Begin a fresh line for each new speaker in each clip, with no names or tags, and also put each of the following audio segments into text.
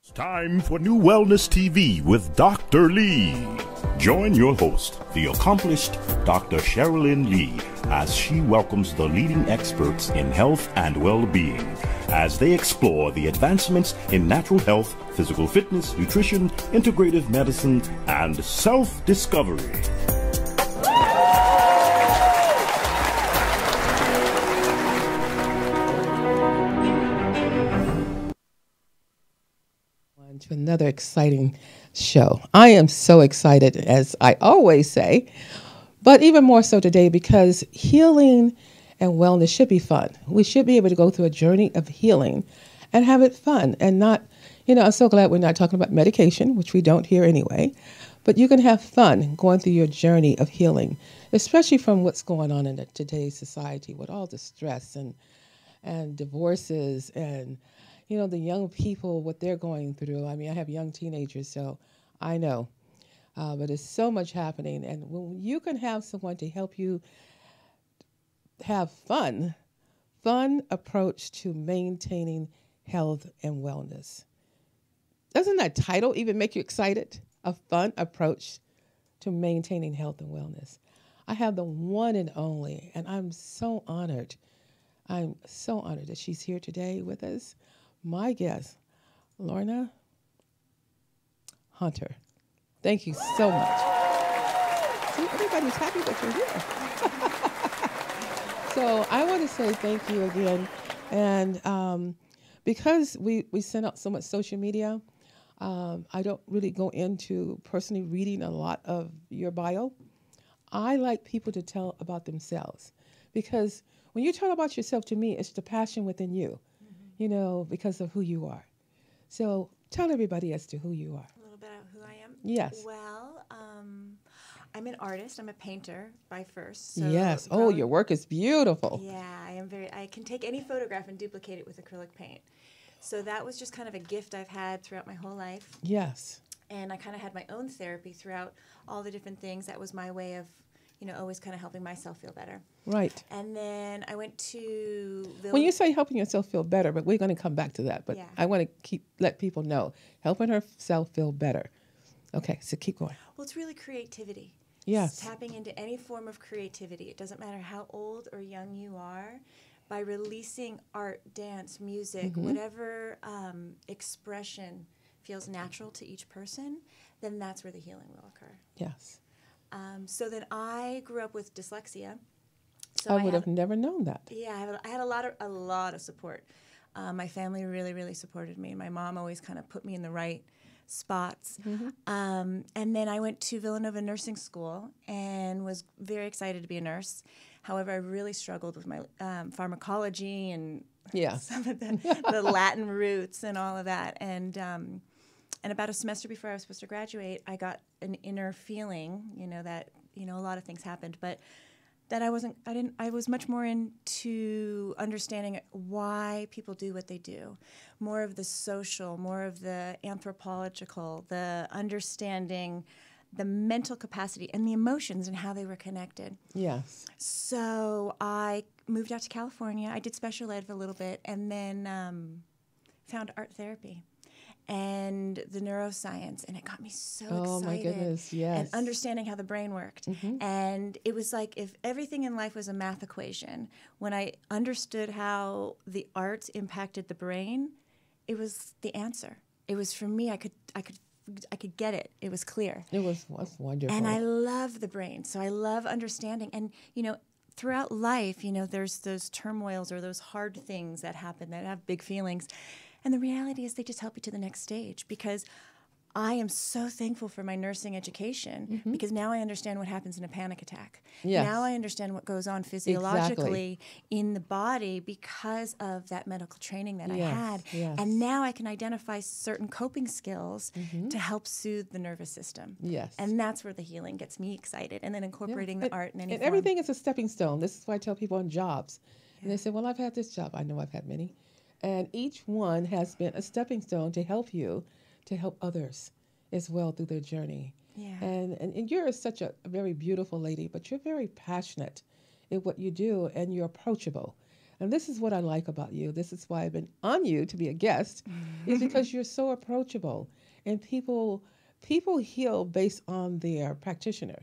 It's time for New Wellness TV with Dr. Lee. Join your host, the accomplished Dr. Cherilyn Lee, as she welcomes the leading experts in health and well-being as they explore the advancements in natural health, physical fitness, nutrition, integrative medicine, and self-discovery.
To another exciting show. I am so excited, as I always say, but even more so today because healing and wellness should be fun. We should be able to go through a journey of healing and have it fun and not, I'm so glad we're not talking about medication, which we don't here anyway, but you can have fun going through your journey of healing, especially from what's going on in today's society with all the stress and divorces and the young people, what they're going through. I mean, I have young teenagers, so I know. But there's so much happening. And when you can have someone to help you have fun approach to maintaining health and wellness. Doesn't that title even make you excited? A fun approach to maintaining health and wellness. I have the one and only, and I'm so honored. I'm so honored that she's here today with us. My guest, Lauryn Hunter. Thank you so much. See, everybody's happy that you're here. So I want to say thank you again. And because we send out so much social media, I don't really go into personally reading a lot of your bio. I like people to tell about themselves. Because when you tell about yourself, to me, it's the passion within you. Because of who you are. So tell everybody as to who you are.
A little bit of who I am?
Yes.
Well, I'm an artist. I'm a painter by first. So
yes. Oh, your work is beautiful.
Yeah, I can take any photograph and duplicate it with acrylic paint. So that was just kind of a gift I've had throughout my whole life.
Yes.
And I kind of had my own therapy throughout all the different things. That was my way of always kind of helping myself feel better.
Right.
And then I went to...
When you say helping yourself feel better, but we're going to come back to that. But
yeah.
I want to let people know, helping herself feel better. Okay, so keep going.
Well, it's really creativity.
Yes.
It's tapping into any form of creativity. It doesn't matter how old or young you are. By releasing art, dance, music, whatever expression feels natural to each person, then that's where the healing will occur.
Yes.
So then I grew up with dyslexia. So
I would have never known that.
Yeah, I had a lot of support. My family really, really supported me. My mom always kind of put me in the right spots. And then I went to Villanova Nursing School and was very excited to be a nurse. However, I really struggled with my pharmacology and some of the Latin roots and all of that. And about a semester before I was supposed to graduate, I got an inner feeling, that, a lot of things happened, but that I was much more into understanding why people do what they do. More of the social, more of the anthropological, the understanding the mental capacity and the emotions and how they were connected.
Yes.
So I moved out to California. I did special ed for a little bit and then found art therapy and the neuroscience, and it got me so excited.
Oh my goodness, yes.
And understanding how the brain worked. And it was like if everything in life was a math equation, when I understood how the arts impacted the brain, it was the answer. It was, for me, I could get it. It was clear.
It was wonderful.
And I love the brain, so I love understanding. And, throughout life, there's those turmoils or those hard things that happen that have big feelings. And the reality is they just help you to the next stage, because I am so thankful for my nursing education because now I understand what happens in a panic attack.
Yes.
Now I understand what goes on physiologically in the body because of that medical training that I had.
Yes.
And now I can identify certain coping skills to help soothe the nervous system.
Yes.
And that's where the healing gets me excited. And then incorporating the art in any form.
Everything is a stepping stone. This is why I tell people on jobs. And they say, well, I've had this job. I know I've had many. And each one has been a stepping stone to help you to help others as well through their journey.
Yeah.
And you're such a very beautiful lady, but you're very passionate in what you do, and you're approachable. And this is what I like about you. This is why I've been on you to be a guest, is because you're so approachable, and people heal based on their practitioner.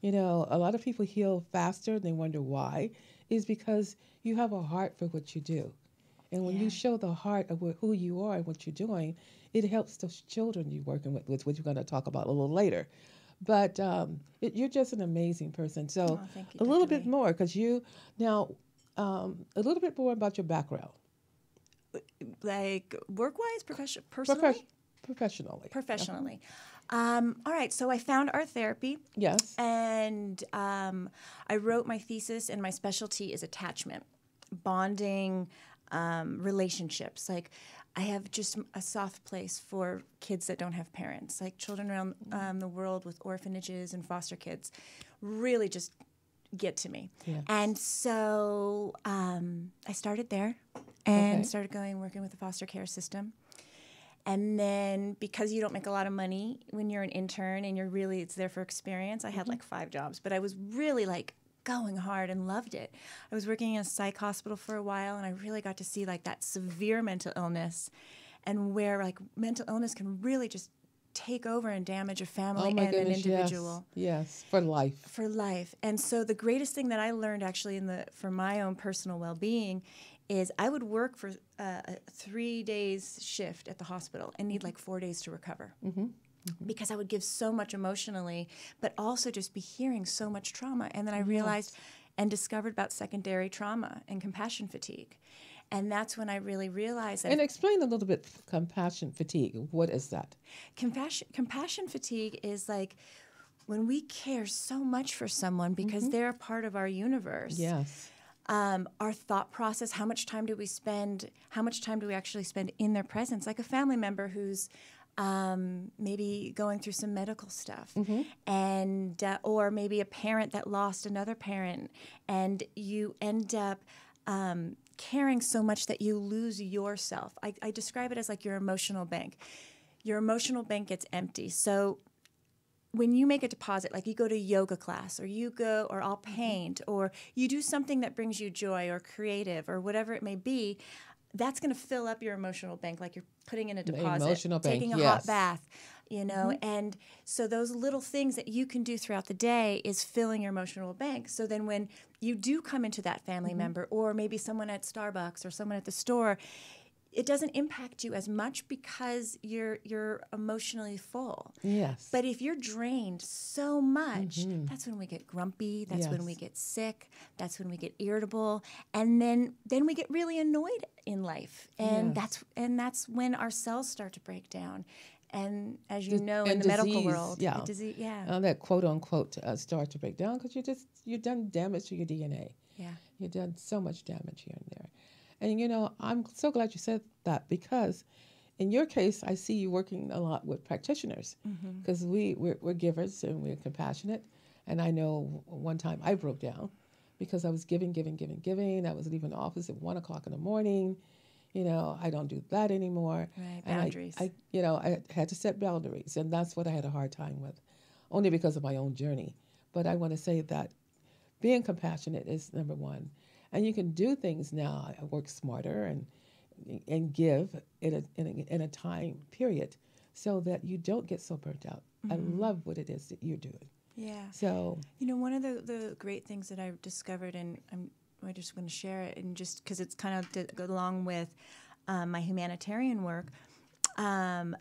You know, a lot of people heal faster and they wonder why, is because you have a heart for what you do. And when you show the heart of who you are and what you're doing, it helps those children you're working with, which we're going to talk about a little later. But you're just an amazing person. So
thank you,
a little
Dr.
bit
Lee.
more, because a little bit more about your background.
Like work-wise, personally?
Professionally.
Professionally. All right, so I found art therapy.
Yes.
And I wrote my thesis, and my specialty is attachment, bonding, relationships. Like, I have just a soft place for kids that don't have parents, like children around the world with orphanages and foster kids really just get to me.
Yes.
And so I started there and started working with the foster care system. And then because you don't make a lot of money when you're an intern and it's there for experience, I had like 5 jobs, but I was really like going hard and loved it. I was working in a psych hospital for a while, and I really got to see like that severe mental illness and where like mental illness can really just take over and damage a family and an individual.
Yes, for life.
For life. And so the greatest thing that I learned actually for my own personal well-being is I would work for a 3 days shift at the hospital and need like 4 days to recover. Because I would give so much emotionally, but also just be hearing so much trauma. And then I realized and discovered about secondary trauma and compassion fatigue. And that's when I really realized that.
And explain a little bit compassion fatigue. What is that?
Compassion fatigue is like when we care so much for someone because they're a part of our universe.
Yes.
Our thought process, how much time do we actually spend in their presence? Like a family member who's maybe going through some medical stuff, and or maybe a parent that lost another parent, and you end up caring so much that you lose yourself. I describe it as like your emotional bank. Your emotional bank gets empty. So when you make a deposit, like you go to yoga class, or I'll paint, or you do something that brings you joy or creative or whatever it may be, that's going to fill up your emotional bank, like you're putting in a deposit,
emotional bank,
taking a hot bath, you know. And so those little things that you can do throughout the day is filling your emotional bank. So then when you do come into that family member, or maybe someone at Starbucks or someone at the store, it doesn't impact you as much because you're emotionally full.
Yes.
But if you're drained so much, that's when we get grumpy, that's when we get sick, that's when we get irritable, and then we get really annoyed in life. And that's when our cells start to break down. And as you know, in the medical world, disease,
that quote unquote start to break down because you've done damage to your DNA.
Yeah.
You've done so much damage here and there. And, you know, I'm so glad you said that because in your case, I see you working a lot with practitioners because we're givers and we're compassionate. And I know one time I broke down because I was giving. I was leaving the office at 1 o'clock in the morning. You know, I don't do that anymore.
Right,
and
boundaries.
I had to set boundaries, and that's what I had a hard time with, only because of my own journey. But I want to say that being compassionate is number one. And you can do things now, work smarter and give in a time period so that you don't get so burnt out. I love what it is that you're doing.
Yeah.
So,
you know, one of the great things that I've discovered, and I just want to share it, and just because it's kind of go along with my humanitarian work,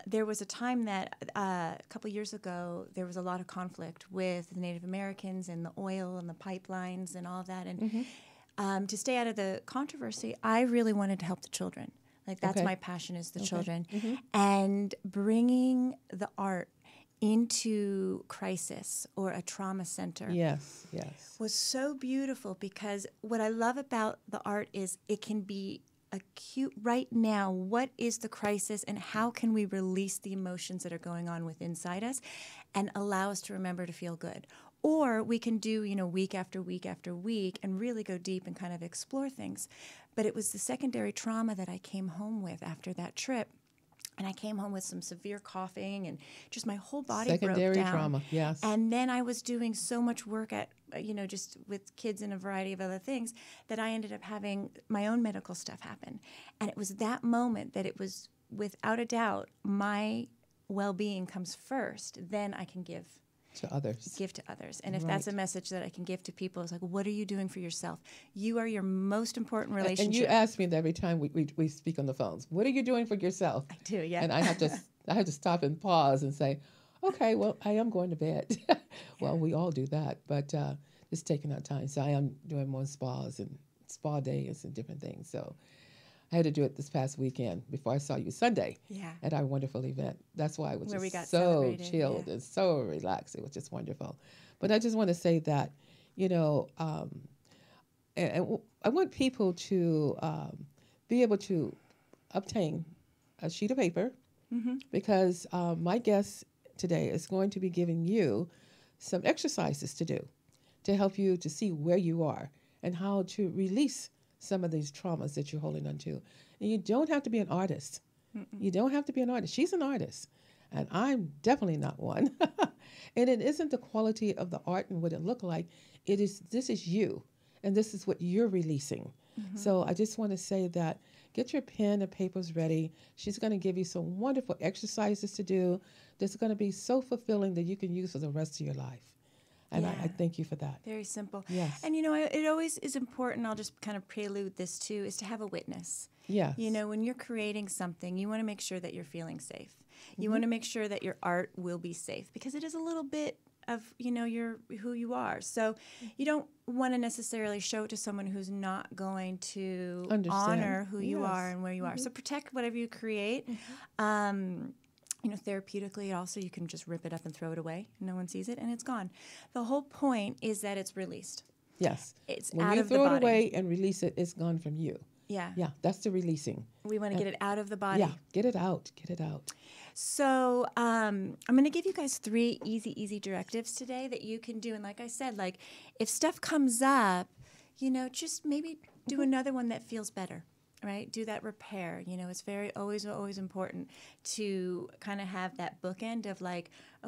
there was a time that a couple years ago, there was a lot of conflict with the Native Americans and the oil and the pipelines and all of that. And to stay out of the controversy, I really wanted to help the children. Like that's my passion is the children. And bringing the art into crisis or a trauma center was so beautiful because what I love about the art is it can be acute right now. What is the crisis and how can we release the emotions that are going on within inside us and allow us to remember to feel good? Or we can do, you know, week after week after week and really go deep and kind of explore things. But it was the secondary trauma that I came home with after that trip And I came home with some severe coughing and just my whole body
Secondary
broke down.
trauma, yes.
And then I was doing so much work at, just with kids and a variety of other things that I ended up having my own medical stuff happen. And it was that moment that it was, without a doubt, my well-being comes first. Then I can give
to others.
And if that's a message that I can give to people, it's like, what are you doing for yourself? You are your most important relationship.
And you ask me that every time we speak on the phones. What are you doing for yourself?
I do, yeah.
And I have to stop and pause and say, okay, well, I am going to bed. Well, we all do that, but just taking our time. So I am doing more spas and spa days and different things. So I had to do it this past weekend before I saw you Sunday at our wonderful event. That's why I was just so chilled and so relaxed. It was just wonderful. But I just want to say that, and I want people to be able to obtain a sheet of paper because my guest today is going to be giving you some exercises to do to help you to see where you are and how to release some of these traumas that you're holding on to. And you don't have to be an artist. You don't have to be an artist. She's an artist, and I'm definitely not one. And it isn't the quality of the art and what it looked like. This is you, and this is what you're releasing. So I just want to say that get your pen and papers ready. She's going to give you some wonderful exercises to do that's going to be so fulfilling that you can use for the rest of your life. And I thank you for that.
Very simple.
Yes.
And, it always is important, I'll just kind of prelude this too, is to have a witness.
Yes.
When you're creating something, you want to make sure that you're feeling safe. You want to make sure that your art will be safe because it is a little bit of, who you are. So you don't want to necessarily show it to someone who's not going to honor who you are and where you are. So protect whatever you create. Therapeutically also, you can just rip it up and throw it away. No one sees it, and it's gone. The whole point is that it's released.
Yes.
It's
when
out
you
of the
throw
body.
it away and release it, it's gone from you.
Yeah.
Yeah, that's the releasing.
We want to get it out of the body.
Yeah, get it out. Get it out.
So I'm going to give you guys 3 easy directives today that you can do. And like I said, if stuff comes up, just maybe do another one that feels better. Right? Do that repair. It's always important to kind of have that bookend of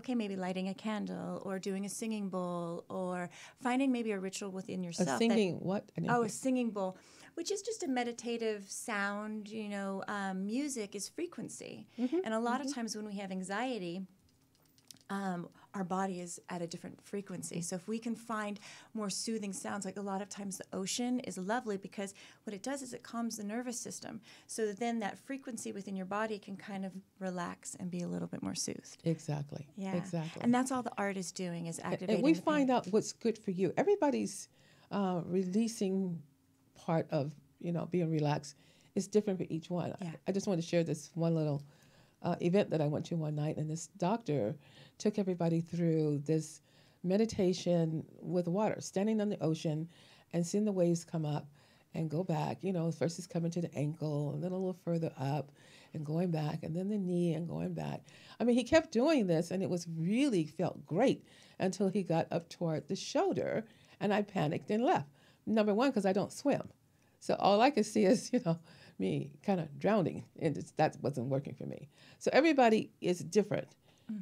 maybe lighting a candle or doing a singing bowl or finding maybe a ritual within yourself.
A singing what?
A singing bowl, which is just a meditative sound. Music is frequency. And a lot of times when we have anxiety, our body is at a different frequency. So if we can find more soothing sounds, like a lot of times the ocean is lovely because what it does is it calms the nervous system so that then that frequency within your body can kind of relax and be a little bit more soothed.
Exactly.
Yeah.
Exactly.
And that's all the art is doing is activating
and we
the
find
pain.
out what's good for you. Everybody's releasing part of, being relaxed is different for each one.
Yeah.
I just want to share this one little event that I went to one night, and this doctor took everybody through this meditation with water, standing on the ocean and seeing the waves come up and go back. First it's coming to the ankle and then a little further up and going back and then the knee and going back. He kept doing this and it felt great until he got up toward the shoulder and I panicked and left. Number one, because I don't swim. So all I could see is, me kind of drowning, and that wasn't working for me. So everybody is different,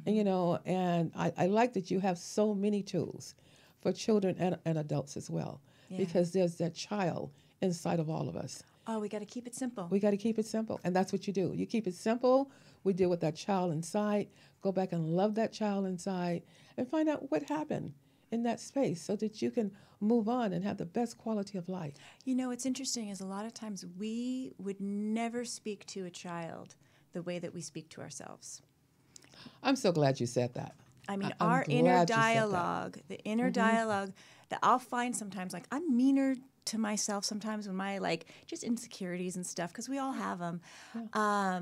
and I like that you have so many tools for children and adults as well, because there's that child inside of all of us.
Oh, we got to keep it simple.
We got to keep it simple, and that's what you do. You keep it simple. We deal with that child inside, go back and love that child inside, and find out what happened in that space so that you can move on and have the best quality of life.
What's interesting is a lot of times we would never speak to a child the way that we speak to ourselves.
I'm so glad you said that.
Our inner dialogue, the inner dialogue that I'll find sometimes, I'm meaner to myself sometimes when my just insecurities and stuff, because we all have them. Yeah.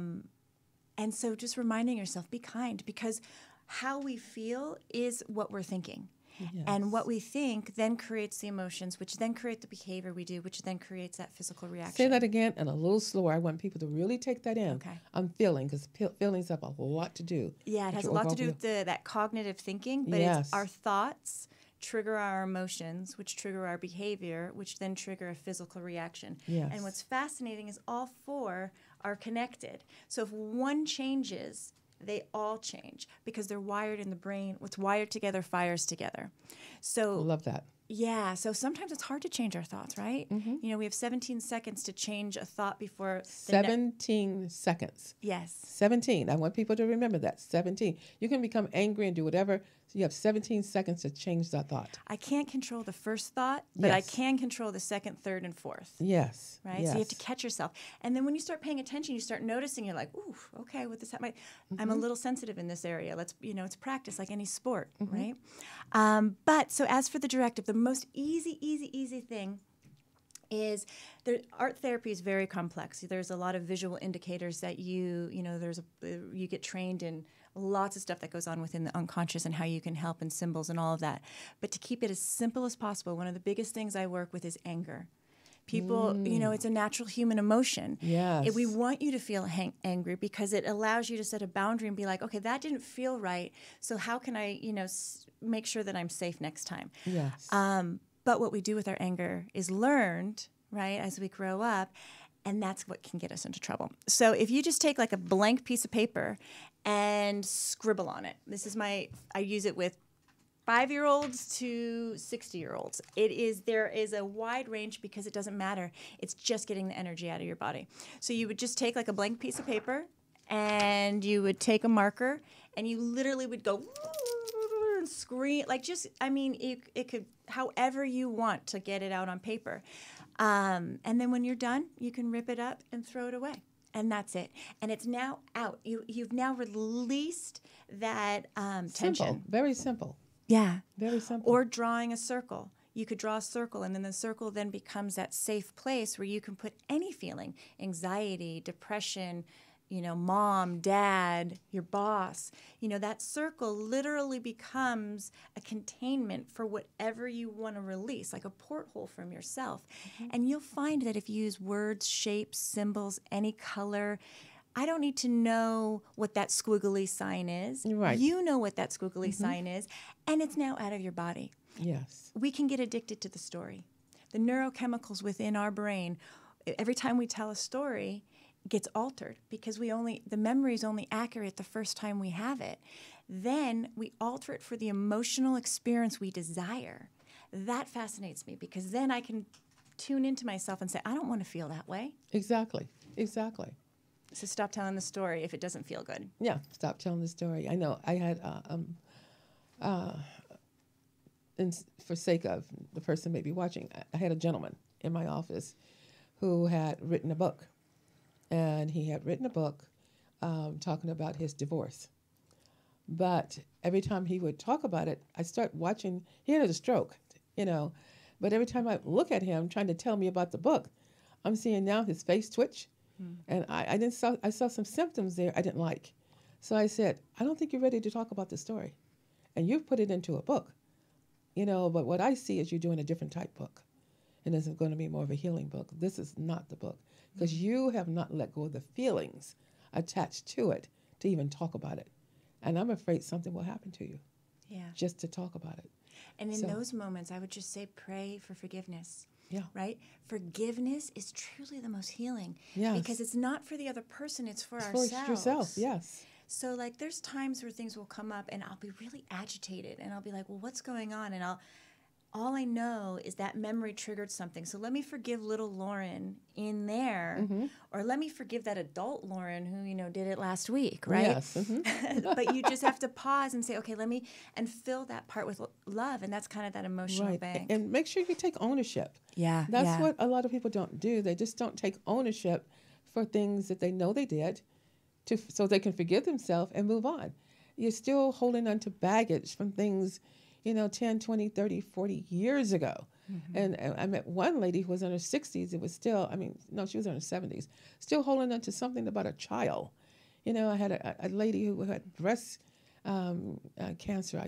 And so just reminding yourself, be kind, because how we feel is what we're thinking. Yes. And what we think then creates the emotions, which then create the behavior we do, which then creates that physical reaction.
Say that again and a little slower. I want people to really take that in.
Okay.
I'm feeling, because feelings have a lot to do.
Yeah, it has a lot to do with that cognitive thinking, but it's our thoughts trigger our emotions, which trigger our behavior, which then trigger a physical reaction.
Yes.
And what's fascinating is all 4 are connected. So if one changes, they all change because they're wired in the brain. What's wired together fires together. So
Love that.
yeah, so sometimes it's hard to change our thoughts, right? You know, we have 17 seconds to change a thought before
17 seconds.
Yes.
17. I want people to remember that. 17. You can become angry and do whatever. So you have 17 seconds to change that thought.
I can't control the first thought, but I
Yes.
can control the second, third, and fourth.
Yes.
Right?
Yes.
So you have to catch yourself. And then when you start paying attention, you start noticing, you're like, ooh, okay, what this I'm a little sensitive in this area. Let's, it's practice like any sport, right? But so as for the directive, the most easy thing is art therapy is very complex. There's a lot of visual indicators that you get trained in lots of stuff that goes on within the unconscious and how you can help and symbols and all of that. But to keep it as simple as possible, one of the biggest things I work with is anger. People, it's a natural human emotion.
Yes.
We want you to feel angry because it allows you to set a boundary and be like, okay, that didn't feel right. So how can I, make sure that I'm safe next time?
Yes.
But what we do with our anger is learned, right, as we grow up, and that's what can get us into trouble. So if you just take like a blank piece of paper and scribble on it, I use it with 5-year-olds to 60-year-olds. There is a wide range because it doesn't matter. It's just getting the energy out of your body. So you would just take like a blank piece of paper and you would take a marker and you literally would go and scream, it could, however you want to get it out on paper. And then when you're done, you can rip it up and throw it away. And that's it. And it's now out. You've now released that tension.
Simple. Very simple.
Yeah.
Very simple.
Or drawing a circle. You could draw a circle, and then the circle then becomes that safe place where you can put any feeling, anxiety, depression, mom, dad, your boss. That circle literally becomes a containment for whatever you want to release, like a porthole from yourself. And you'll find that if you use words, shapes, symbols, any color, I don't need to know what that squiggly sign is.
Right.
You know what that squiggly sign is, and it's now out of your body.
Yes.
We can get addicted to the story. The neurochemicals within our brain, every time we tell a story, gets altered because the memory is only accurate the first time we have it. Then we alter it for the emotional experience we desire. That fascinates me because then I can tune into myself and say, I don't want to feel that way.
Exactly.
So stop telling the story if it doesn't feel good.
Yeah, stop telling the story. I know I had, for sake of the person maybe watching, I had a gentleman in my office who had written a book. And he had written a book talking about his divorce. But every time he would talk about it, I start watching, he had a stroke, But every time I look at him trying to tell me about the book, I'm seeing now his face twitch. And I saw some symptoms there I didn't like. So I said, I don't think you're ready to talk about the story. And you've put it into a book. But what I see is you're doing a different type book. And it's going to be more of a healing book. This is not the book. Because you have not let go of the feelings attached to it to even talk about it. And I'm afraid something will happen to you.
Yeah.
Just to talk about it.
And in those moments, I would just say pray for forgiveness.
Yeah.
Right? Forgiveness is truly the most healing.
Yes.
Because it's not for the other person, it's for ourselves.
For yourself, yes.
So, there's times where things will come up and I'll be really agitated and I'll be like, well, what's going on? And all I know is that memory triggered something. So let me forgive little Lauryn in there, or let me forgive that adult Lauryn who, did it last week, right?
Yes.
But you just have to pause and say, okay, and fill that part with love. And that's kind of that emotional bank.
And make sure you take ownership.
Yeah.
That's what a lot of people don't do. They just don't take ownership for things that they know they did so they can forgive themselves and move on. You're still holding on to baggage from things 10, 20, 30, 40 years ago. And I met one lady who was in her 60s. It was still, she was in her 70s, still holding on to something about a child. I had a lady who had breast cancer.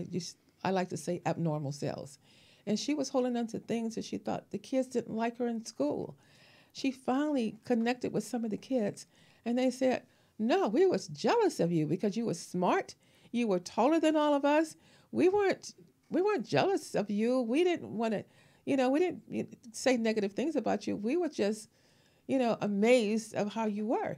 I like to say abnormal cells. And she was holding on to things that she thought the kids didn't like her in school. She finally connected with some of the kids, and they said, no, we was jealous of you because you were smart. You were taller than all of us. We weren't jealous of you. We didn't want to, we didn't say negative things about you. We were just, amazed of how you were.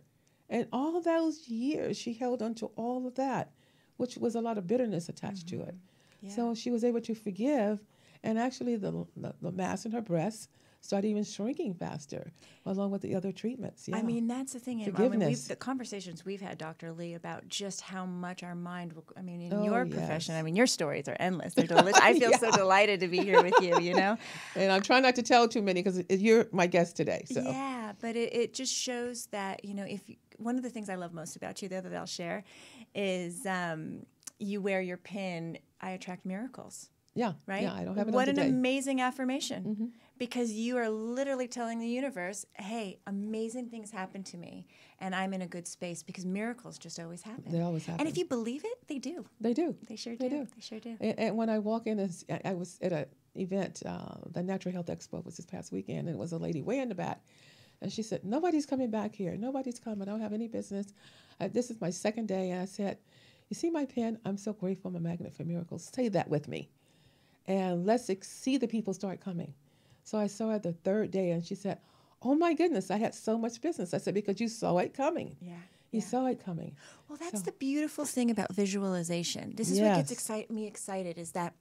And all those years, she held on to all of that, which was a lot of bitterness attached to it.
Yeah.
So she was able to forgive, and actually the mass in her breasts started even shrinking faster, along with the other treatments. Yeah.
I mean, that's the thing.
Forgiveness.
The conversations we've had, Dr. Lee, about just how much our mind will, I mean, in
Oh,
your
yes.
profession, I mean, your stories are endless. They're delicious. I feel so delighted to be here with you, you know?
And I'm trying not to tell too many because you're my guest today. So.
Yeah, but it just shows that, you know, one of the things I love most about you, the other that I'll share, is you wear your pin, I attract miracles.
Yeah.
Right?
Yeah, I don't have it
What
on
an
today.
amazing affirmation. Because you are literally telling the universe, hey, amazing things happen to me, and I'm in a good space, because miracles just always happen.
They always happen.
And if you believe it, they do.
They do.
They sure
They
do.
do.
They sure do.
And when I walk in, I was at an event, the Natural Health Expo was this past weekend, and it was a lady way in the back. And she said, nobody's coming back here. Nobody's coming. I don't have any business. This is my second day. And I said, you see my pen? I'm so grateful. I'm a magnet for miracles. Say that with me. And let's see the people start coming. So I saw her the third day, and she said, oh, my goodness, I had so much business. I said, because you saw it coming.
Yeah.
You saw it coming.
Well, that's the beautiful thing about visualization. This is what gets me excited, is that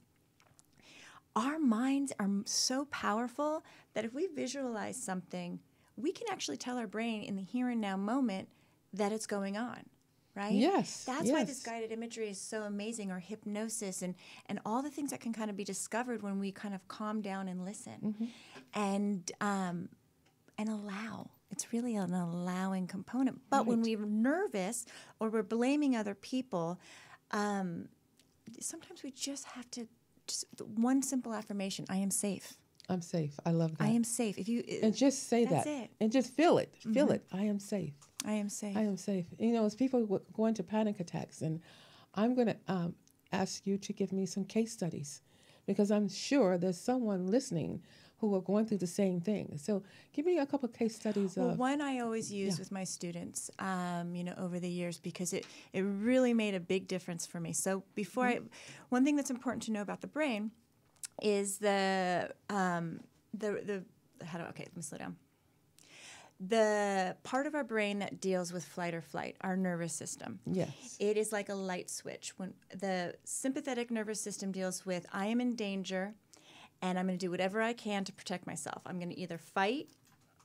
our minds are so powerful that if we visualize something, we can actually tell our brain in the here and now moment that it's going on. Right?
Yes.
That's why this guided imagery is so amazing, or hypnosis, and all the things that can kind of be discovered when we kind of calm down and listen and allow. It's really an allowing component. But when we're nervous or we're blaming other people, sometimes we just have to, one simple affirmation: I am safe.
I'm safe. I love that.
I am safe. If you
and just say
that's
that,
it.
And just feel it. Feel it. I am safe.
I am safe.
I am safe. You know, as people go into panic attacks, and I'm going to ask you to give me some case studies, because I'm sure there's someone listening who are going through the same thing. So give me a couple of case studies.
Well, one I always use with my students, you know, over the years, because it really made a big difference for me. So one thing that's important to know about the brain is let me slow down. The part of our brain that deals with flight or flight, our nervous system.
Yes.
It is like a light switch. When the sympathetic nervous system deals with, I am in danger, and I'm going to do whatever I can to protect myself. I'm going to either fight,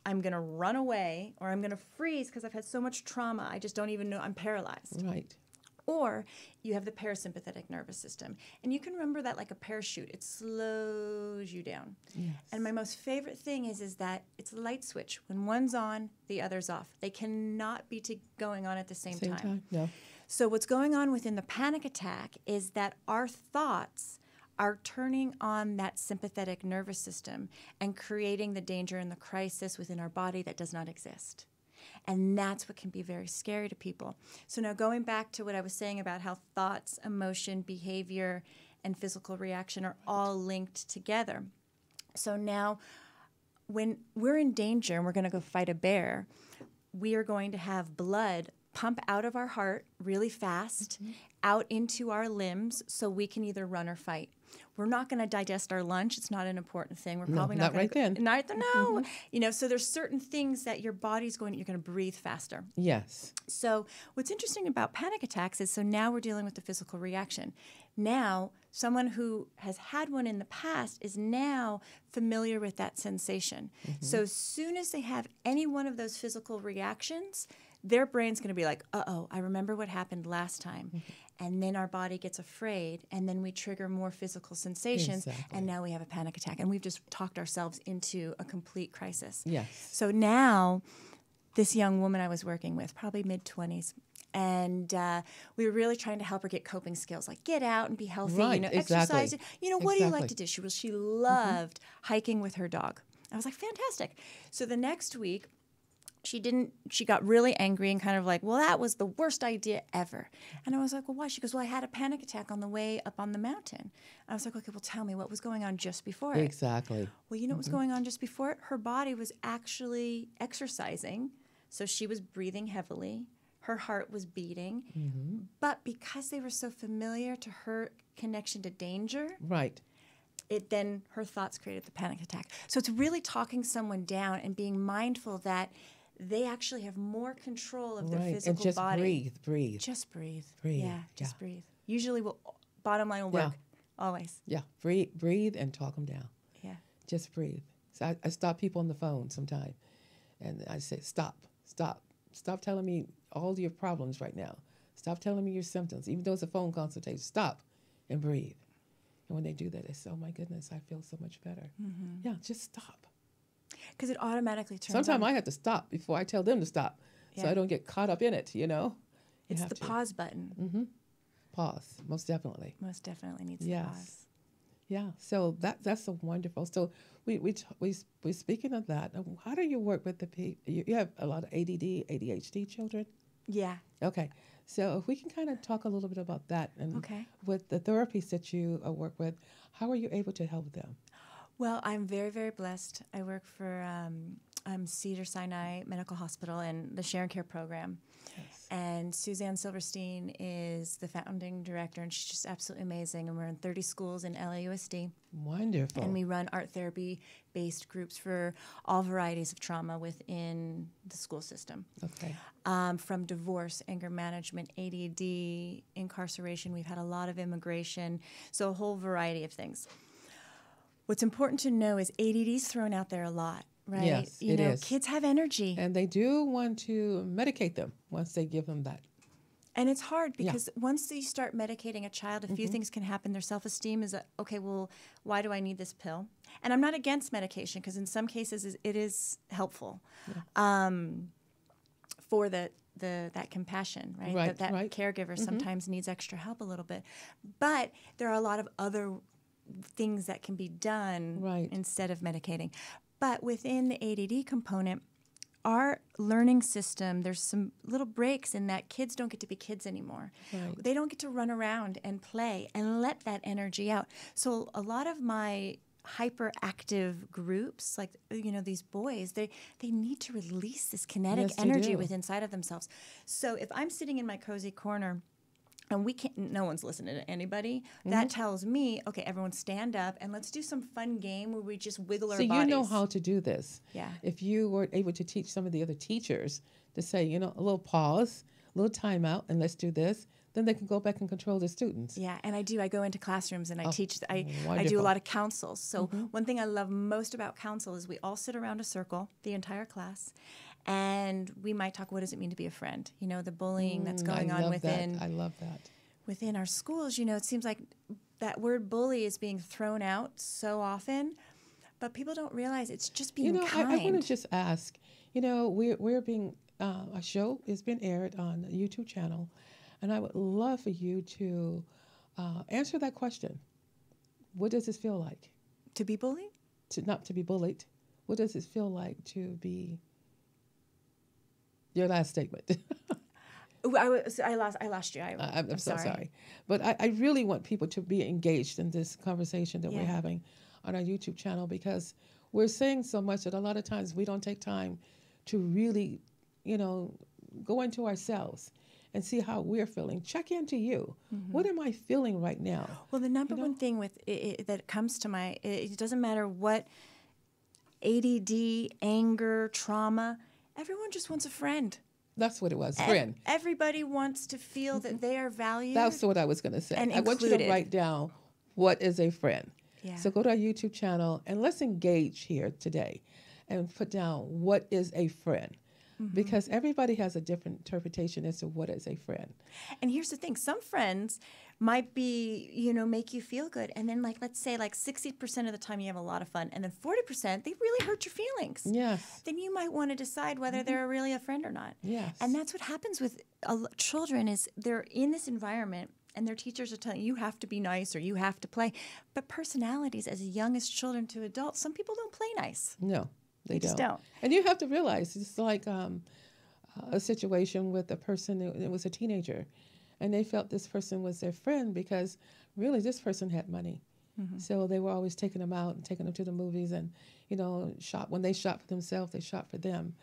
I'm going to run away, or I'm going to freeze because I've had so much trauma, I just don't even know, I'm paralyzed.
Right.
Or you have the parasympathetic nervous system. And you can remember that like a parachute. It slows you down.
Yes.
And my most favorite thing is that it's a light switch. When one's on, the other's off. They cannot be going on at the same time.
No.
So what's going on within the panic attack is that our thoughts are turning on that sympathetic nervous system and creating the danger and the crisis within our body that does not exist. And that's what can be very scary to people. So now going back to what I was saying about how thoughts, emotion, behavior, and physical reaction are all linked together. So now when we're in danger and we're going to go fight a bear, we are going to have blood pump out of our heart really fast, out into our limbs, so we can either run or fight. We're not going to digest our lunch. It's not an important thing. We're probably not going
right then.
No. You know, so there's certain things that your body's you're going to breathe faster.
Yes.
So what's interesting about panic attacks is, so now we're dealing with the physical reaction. Now, someone who has had one in the past is now familiar with that sensation. So as soon as they have any one of those physical reactions, their brain's going to be like, uh-oh, I remember what happened last time. And then our body gets afraid, and then we trigger more physical sensations, and now we have a panic attack. And we've just talked ourselves into a complete crisis.
Yes.
So now, this young woman I was working with, probably mid-20s, and we were really trying to help her get coping skills, like get out and be healthy, exercise. What do you like to do? She loved hiking with her dog. I was like, fantastic. So the next week, she got really angry and kind of like, well, that was the worst idea ever. And I was like, well, why? She goes, well, I had a panic attack on the way up on the mountain. I was like, okay, well, tell me what was going on just before it.
Exactly.
Well, you know what was going on just before it? Her body was actually exercising, so she was breathing heavily. Her heart was beating. But because they were so familiar to her connection to danger,
right,
then her thoughts created the panic attack. So it's really talking someone down and being mindful that they actually have more control of their
Right.
physical
And just
body.
breathe.
Just breathe.
Breathe.
Yeah, just
Yeah.
breathe. Usually, bottom line will
Yeah.
work. Always.
Yeah. Breathe and talk them down.
Yeah.
Just breathe. So I stop people on the phone sometime, and I say, stop telling me all your problems right now. Stop telling me your symptoms, even though it's a phone consultation. Stop and breathe. And when they do that, they say, oh my goodness, I feel so much better.
Mm-hmm.
Yeah, just stop.
Because it automatically turns
Sometimes
on.
I have to stop before I tell them to stop, so
Yeah.
I don't get caught up in it, you know? You
It's
have
the
to.
pause button.
Mm-hmm. Pause, most definitely.
Most definitely needs
Yes.
to pause.
Yeah, so that's a wonderful. So we speaking of that. How do you work with the people? You have a lot of ADD, ADHD children.
Yeah.
Okay, so if we can kind of talk a little bit about that, and
Okay.
with the therapists that you work with, how are you able to help them?
Well, I'm very, very blessed. I work for Cedars-Sinai Medical Hospital and the Share and Care program.
Yes.
And Suzanne Silverstein is the founding director, and she's just absolutely amazing. And we're in 30 schools in LAUSD.
Wonderful.
And we run art therapy-based groups for all varieties of trauma within the school system.
Okay.
From divorce, anger management, ADD, incarceration. We've had a lot of immigration, so a whole variety of things. What's important to know is ADD is thrown out there a lot, right?
Yes,
you
it
know,
is.
kids have energy.
And they do want to medicate them once they give them that.
And it's hard because once you start medicating a child, a few
Mm-hmm.
things can happen. Their self-esteem is, okay, well, why do I need this pill? And I'm not against medication because in some cases it is helpful for that compassion, right?
Right,
That
right.
caregiver sometimes needs extra help a little bit. But there are a lot of other things that can be done
Right.
instead of medicating. But within the ADD component, our learning system, there's some little breaks in that kids don't get to be kids anymore.
Right.
They don't get to run around and play and let that energy out. So a lot of my hyperactive groups, like, you know, these boys, they need to release this kinetic
Yes, they
energy
do.
within inside of themselves. So if I'm sitting in my cozy corner and no one's listening to anybody, that tells me, okay, everyone stand up and let's do some fun game where we just wiggle our
So
bodies.
you know how to do this.
Yeah.
If you were able to teach some of the other teachers to say, you know, a little pause, a little timeout, and let's do this, then they can go back and control their students.
Yeah, and I do. I go into classrooms and I teach. I do a
wonderful.
lot of councils. So one thing I love most about council is we all sit around a circle, the entire class, and we might talk, what does it mean to be a friend? You know, the bullying that's going on within
I love that.
within our schools. You know, it seems like that word bully is being thrown out so often, but people don't realize it's just being
You know,
kind.
I want to just ask, you know, we're being, a show is being aired on the YouTube channel, and I would love for you to answer that question. What does it feel like?
To be bullied?
Not to be bullied. What does it feel like to be, your last statement.
Ooh, I lost you.
I'm so sorry. But I really want people to be engaged in this conversation that we're having on our YouTube channel, because we're saying so much that a lot of times we don't take time to really, you know, go into ourselves and see how we're feeling. Check into you. What am I feeling right now?
Well, the number one thing with that comes to it doesn't matter what ADD, anger, trauma, everyone just wants a friend.
That's what it was, friend.
Everybody wants to feel that they are valued.
That's what I was going to say.
And
I want you to write down, what is a friend?
Yeah.
So go to our YouTube channel and let's engage here today and put down, what is a friend? Because everybody has a different interpretation as to what is a friend.
And here's the thing. Some friends might be, you know, make you feel good. And then, like, let's say, like 60% of the time you have a lot of fun. And then 40%, they really hurt your feelings.
Yes.
Then you might want to decide whether they're really a friend or not.
Yes.
And that's what happens with children is they're in this environment and their teachers are telling you have to be nice or you have to play. But personalities as young as children to adults, some people don't play nice.
No, they
just don't.
And you have to realize it's like a situation with a person that was a teenager, and they felt this person was their friend because really this person had money. So they were always taking them out and taking them to the movies and, you know, shop. When they shop for themselves, they shop for them.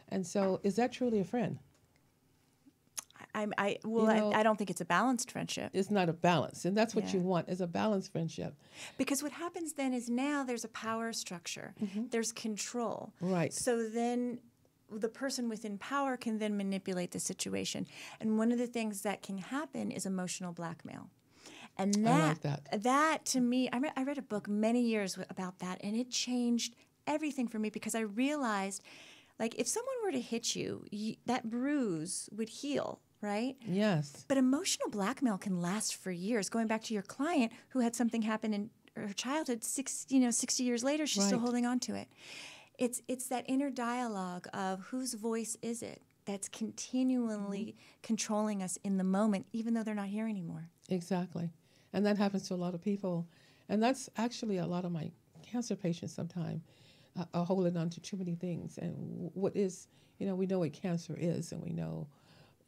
And so is that truly a friend?
I don't think it's a balanced friendship.
It's not a balance, and that's what you want, is a balanced friendship.
Because what happens then is now there's a power structure. There's control.
Right.
So then the person within power can then manipulate the situation. And one of the things that can happen is emotional blackmail. And
I like that.
That to me, I read a book many years about that, and it changed everything for me, because I realized, like, if someone were to hit you, that bruise would heal, right?
Yes.
But emotional blackmail can last for years. Going back to your client who had something happen in her childhood, 60 years later, she's still holding on to it. It's that inner dialogue of whose voice is it that's continually controlling us in the moment, even though they're not here anymore.
Exactly. And that happens to a lot of people. And that's actually a lot of my cancer patients sometimes are holding on to too many things. And what is, we know what cancer is, and we know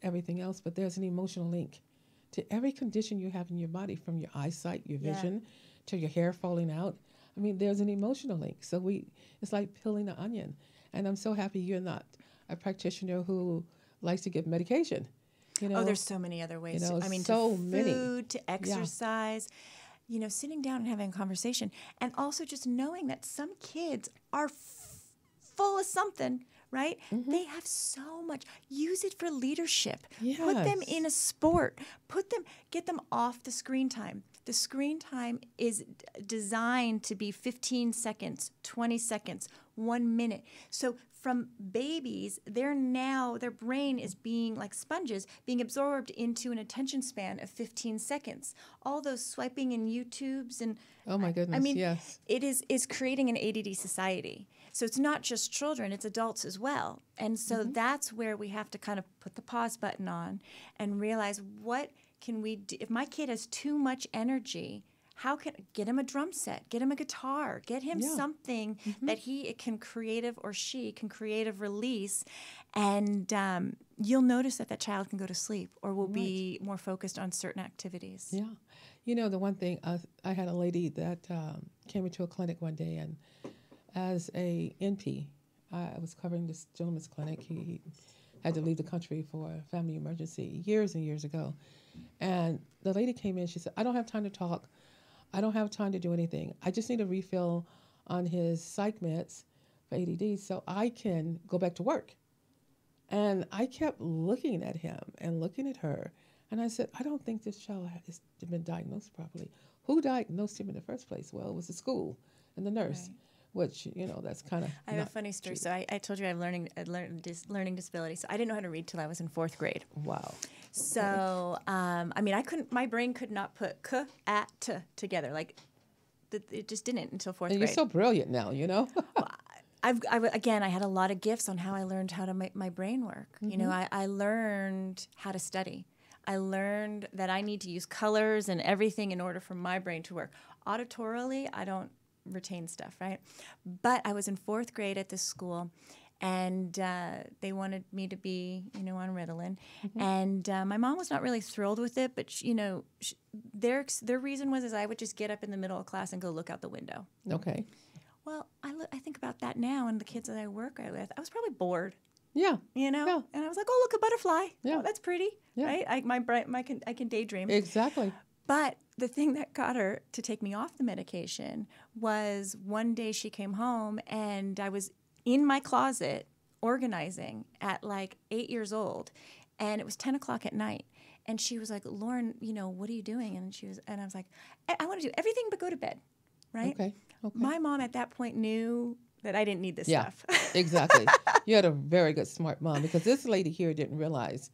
everything else, but there's an emotional link to every condition you have in your body, from your eyesight, your vision, to your hair falling out. I mean, there's an emotional link. So it's like peeling an onion. And I'm so happy you're not a practitioner who likes to give medication.
Oh, there's so many other ways. I mean,
so
to
many.
Food, to exercise, sitting down and having a conversation. And also just knowing that some kids are full of something, right?
Mm-hmm.
They have so much. Use it for leadership.
Yes.
Put them in a sport. Get them off the screen time. The screen time is designed to be 15 seconds, 20 seconds, 1 minute. So from babies, their brain is being like sponges, being absorbed into an attention span of 15 seconds. All those swiping in YouTubes and
oh my goodness,
I mean,
yes.
it is creating an ADD society. So it's not just children, it's adults as well. And so that's where we have to kind of put the pause button on and realize, what can we do? If my kid has too much energy, get him a drum set, get him a guitar, get him something that he or she can creative release, and you'll notice that child can go to sleep or will be more focused on certain activities.
Yeah. The one thing, I had a lady that came into a clinic one day, and as a NP, I was covering this gentleman's clinic. He had to leave the country for a family emergency years and years ago. And the lady came in, she said, I don't have time to talk. I don't have time to do anything. I just need a refill on his psych meds for ADD so I can go back to work. And I kept looking at him and looking at her. And I said, I don't think this child has been diagnosed properly. Who diagnosed him in the first place? Well, it was the school and the nurse. Right. Which, that's kind of.
I have a funny story. So I told you I have learning disability. So I didn't know how to read till I was in 4th grade.
Wow.
So, my brain could not put k, at, t together. Like, it just didn't until 4th grade.
And you're so brilliant now,
Well, I had a lot of gifts on how I learned how to make my brain work. I learned how to study. I learned that I need to use colors and everything in order for my brain to work. Auditorily, I don't retain stuff, right? But I was in 4th grade at this school, and they wanted me to be, on Ritalin. And my mom was not really thrilled with it, but, their reason was I would just get up in the middle of class and go look out the window.
Okay.
Well, I think about that now, and the kids that I work with, I was probably bored.
Yeah.
Yeah. And I was like, oh, look, a butterfly.
Yeah.
Oh, that's pretty. Yeah. Right? I can daydream.
Exactly.
But the thing that got her to take me off the medication was one day she came home, and I was in my closet organizing at like 8 years old, and it was 10 o'clock at night. And she was like, Lauryn, what are you doing? And I was like, I want to do everything but go to bed, right?
Okay.
My mom at that point knew that I didn't need this stuff.
Exactly. You had a very good, smart mom, because this lady here didn't realize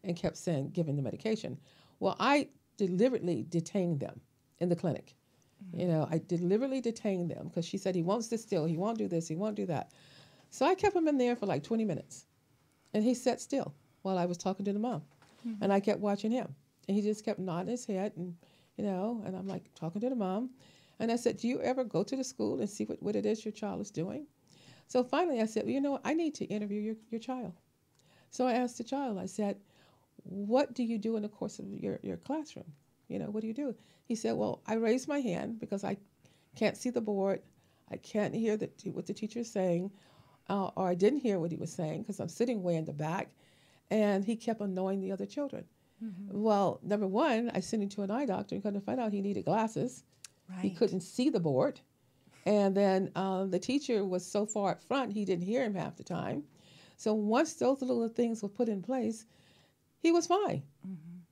and kept saying, giving the medication. Well, I deliberately detained them in the clinic. I deliberately detained them because she said he won't sit still, he won't do this, he won't do that. So I kept him in there for like 20 minutes, and he sat still while I was talking to the mom, and I kept watching him, and he just kept nodding his head, and and I'm like talking to the mom, and I said, do you ever go to the school and see what it is your child is doing? So finally I said, well, I need to interview your child. So I asked the child, I said, what do you do in the course of your classroom? What do you do? He said, well, I raise my hand because I can't see the board. I can't hear what the teacher is saying, or I didn't hear what he was saying because I'm sitting way in the back. And he kept annoying the other children. Well, number one, I sent him to an eye doctor and couldn't find out he needed glasses. Right. He couldn't see the board. And then the teacher was so far up front, he didn't hear him half the time. So once those little things were put in place, he was fine.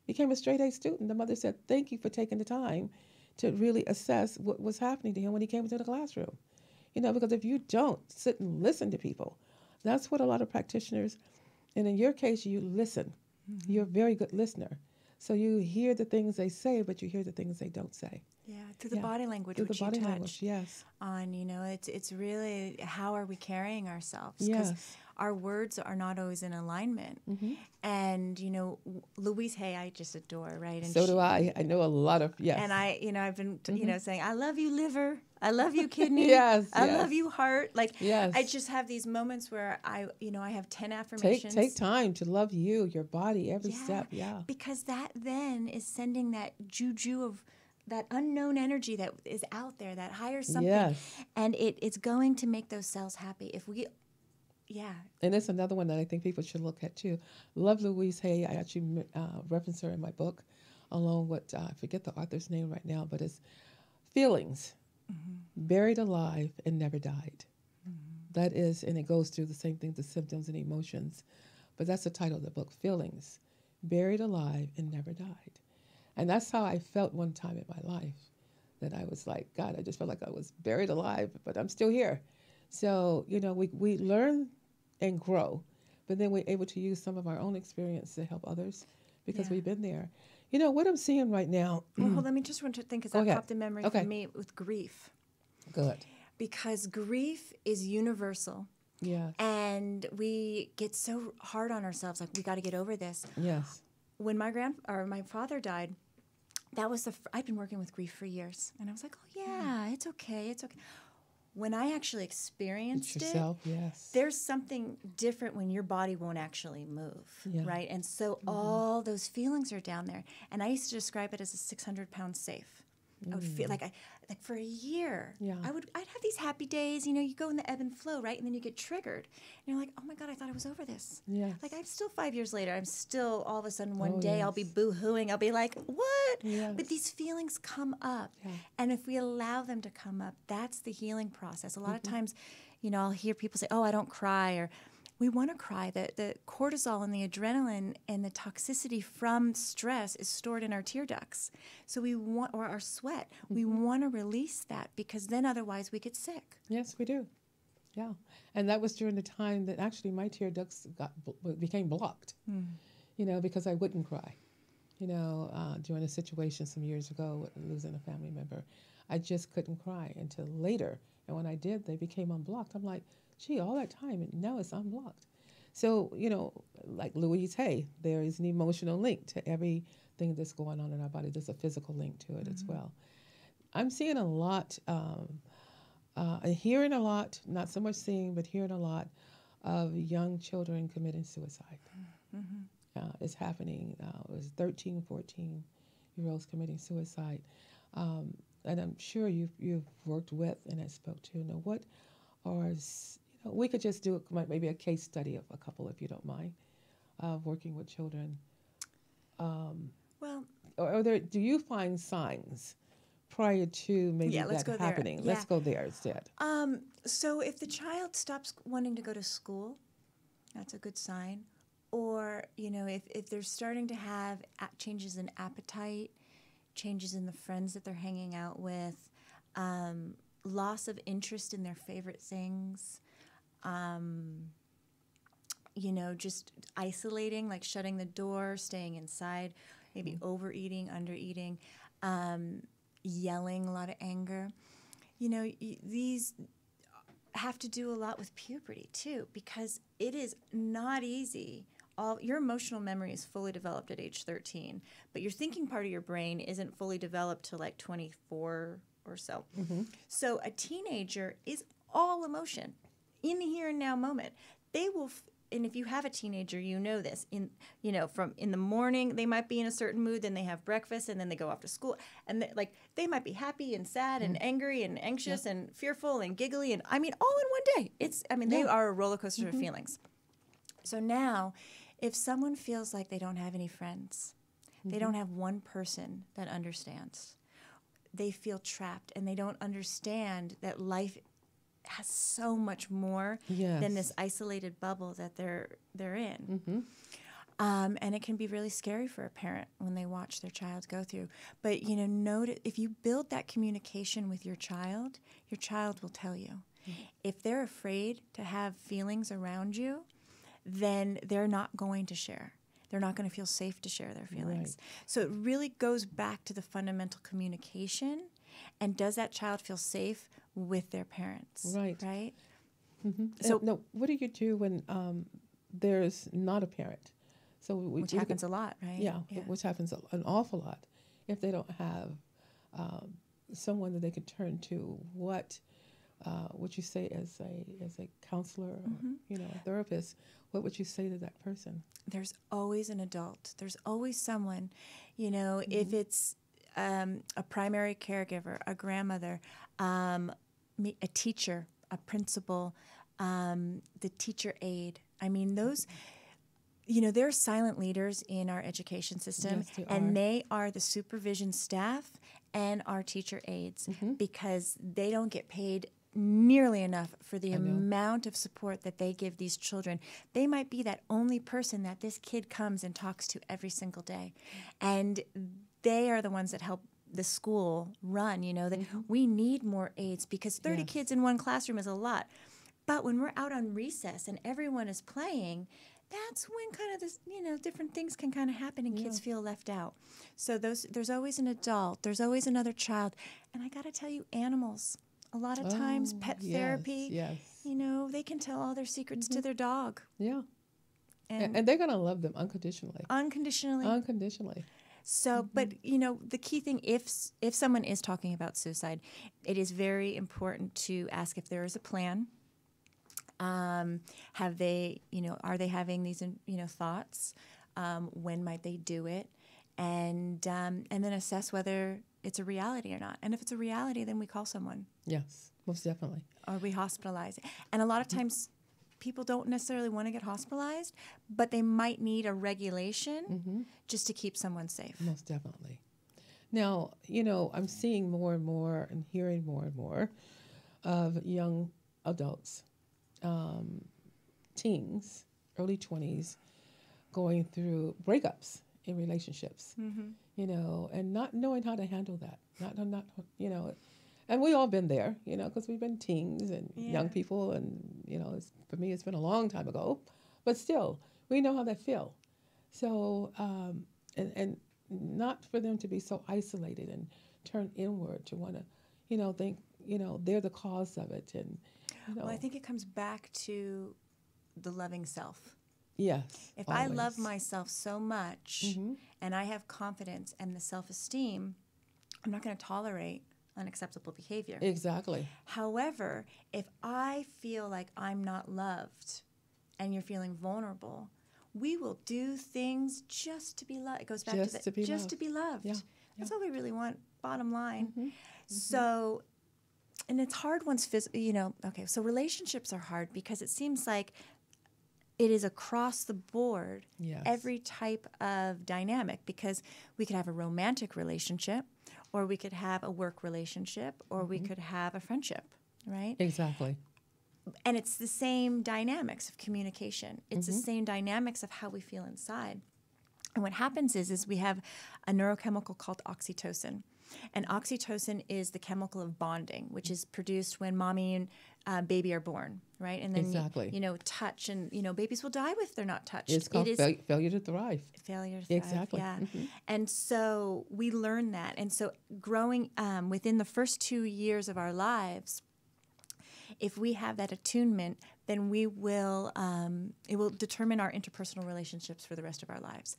Became a straight A student. The mother said, thank you for taking the time to really assess what was happening to him when he came into the classroom. You know, because if you don't sit and listen to people, that's what a lot of practitioners, and in your case, you listen. You're a very good listener. So you hear the things they say, but you hear the things they don't say.
Yeah, through the body language,
Through
which
the body
you
language,
touched
yes.
on, you know, it's really how are we carrying ourselves?
Yes.
Our words are not always in alignment. And, you know, Louise Hay, I just adore, right? And
So do I. I know a lot of, yes.
And I've been, you know, saying, I love you, liver. I love you, kidney.
Yes,
I
yes.
love you, heart. Like,
Yes.
I just have these moments where I have 10 affirmations.
Take time to love you, your body, every step,
Because that then is sending that juju of that unknown energy that is out there, that higher something.
Yes.
And it's going to make those cells happy. If we,
And it's another one that I think people should look at too. Love Louise Hay. I actually reference her in my book, along with, I forget the author's name right now, but it's Feelings, Buried Alive and Never Died. That is, and it goes through the same thing, the symptoms and emotions. But that's the title of the book, Feelings, Buried Alive and Never Died. And that's how I felt one time in my life, that I was like, God, I just felt like I was buried alive, but I'm still here. So, you know, we learn and grow, but then we're able to use some of our own experience to help others because we've been there. You know, what I'm seeing right now.
Well, hold on, let me just want to think, because that popped in memory for me with grief.
Good.
Because grief is universal.
Yes.
And we get so hard on ourselves, like, we got to get over this.
Yes.
When my father died, that was I'd been working with grief for years. And I was like, oh, yeah, it's okay. It's okay. When I actually experienced
yourself, yes.
There's something different when your body won't actually move, right? And so all those feelings are down there. And I used to describe it as a 600-pound safe. I would feel like for a year, I'd have these happy days. You know, you go in the ebb and flow, right? And then you get triggered. And you're like, oh my God, I thought I was over this.
Yes.
Like, I'm still 5 years later. I'm still, all of a sudden, one day I'll be boo-hooing. I'll be like, what?
Yes.
But these feelings come up. Yeah. And if we allow them to come up, that's the healing process. A lot of times, you know, I'll hear people say, oh, I don't cry, or we want to cry. The cortisol and the adrenaline and the toxicity from stress is stored in our tear ducts. So we want, or our sweat, we want to release that, because then otherwise we get sick.
Yes, we do. Yeah. And that was during the time that actually my tear ducts became blocked, you know, because I wouldn't cry. You know, during a situation some years ago with losing a family member, I just couldn't cry until later. And when I did, they became unblocked. I'm like, gee, all that time, and now it's unblocked. So, you know, like Louise Hay, there is an emotional link to everything that's going on in our body. There's a physical link to it as well. I'm seeing a lot, hearing a lot, not so much seeing, but hearing a lot of young children committing suicide. It's happening. It was 13, 14-year-olds committing suicide. And I'm sure you've worked with and I spoke to, you know, what are, you know, we could just do maybe a case study of a couple, if you don't mind, working with children.
Well,
or do you find signs prior to maybe that happening? Let's go there instead.
So if the child stops wanting to go to school, that's a good sign. Or, you know, if they're starting to have changes in appetite, changes in the friends that they're hanging out with, loss of interest in their favorite things, you know, just isolating, like shutting the door, staying inside, maybe overeating, undereating, yelling, a lot of anger. You know, these have to do a lot with puberty too, because it is not easy. Your emotional memory is fully developed at age 13, but your thinking part of your brain isn't fully developed till like 24 or so. So a teenager is all emotion, in the here and now moment. They will, and if you have a teenager, you know this. In the morning they might be in a certain mood, then they have breakfast, and then they go off to school, and they might be happy and sad and angry and anxious and fearful and giggly, and I mean all in one day. They are a roller coaster of feelings. So now, if someone feels like they don't have any friends, they don't have one person that understands, they feel trapped, and they don't understand that life has so much more than this isolated bubble that they're in. And it can be really scary for a parent when they watch their child go through. But, note if you build that communication with your child will tell you. If they're afraid to have feelings around you, then they're not going to share. They're not going to feel safe to share their feelings. Right. So it really goes back to the fundamental communication. And does that child feel safe with their parents?
Right.
Right?
So, what do you do when there's not a parent? So
which happens a lot, right?
Yeah, which happens an awful lot. If they don't have someone that they can turn to, what would you say as a counselor or a therapist? What would you say to that person?
There's always an adult. There's always someone. If it's a primary caregiver, a grandmother, a teacher, a principal, the teacher aide. I mean, those. There are silent leaders in our education system, and they are the supervision staff and our teacher aides because they don't get paid nearly enough for the amount of support that they give these children. They might be that only person that this kid comes and talks to every single day, and they are the ones that help the school run. That we need more aides because 30 kids in one classroom is a lot. But when we're out on recess and everyone is playing, that's when kind of this, different things can kind of happen and kids feel left out. So there's always an adult, there's always another child. And I got to tell you, animals, a lot of times pet therapy, they can tell all their secrets to their dog.
Yeah. And they're going to love them unconditionally.
Unconditionally. So, but, the key thing, if someone is talking about suicide, it is very important to ask if there is a plan. Have they, are they having these, thoughts? When might they do it? And then assess whether it's a reality or not. And if it's a reality, then we call someone.
Yes, most definitely.
Or we hospitalize. And a lot of times people don't necessarily want to get hospitalized, but they might need a regulation just to keep someone safe.
Most definitely. Now, I'm seeing more and more and hearing more and more of young adults, teens, early 20s, going through breakups in relationships, and not knowing how to handle that. Not and we all been there, because we've been teens and young people, and for me it's been a long time ago, but still we know how that feel. So and not for them to be so isolated and turn inward to want to, think they're the cause of it, and
Well, I think it comes back to the loving self.
Yes.
If
always.
I love myself so much and I have confidence and the self-esteem, I'm not going to tolerate unacceptable behavior.
Exactly.
However, if I feel like I'm not loved and you're feeling vulnerable, we will do things just to be loved. It goes back to be loved. Yeah. That's all we really want, bottom line. So, and it's hard once, so relationships are hard because it seems like it is across the board, every type of dynamic, because we could have a romantic relationship, or we could have a work relationship, or we could have a friendship, right?
Exactly.
And it's the same dynamics of communication. It's the same dynamics of how we feel inside. And what happens is we have a neurochemical called oxytocin. And oxytocin is the chemical of bonding, which is produced when mommy and baby are born, right? And then, touch, and, babies will die if they're not touched.
It's called failure to thrive.
Failure to thrive,
exactly.
Yeah. And so we learn that. And so growing within the first 2 years of our lives, if we have that attunement, then we will, it will determine our interpersonal relationships for the rest of our lives.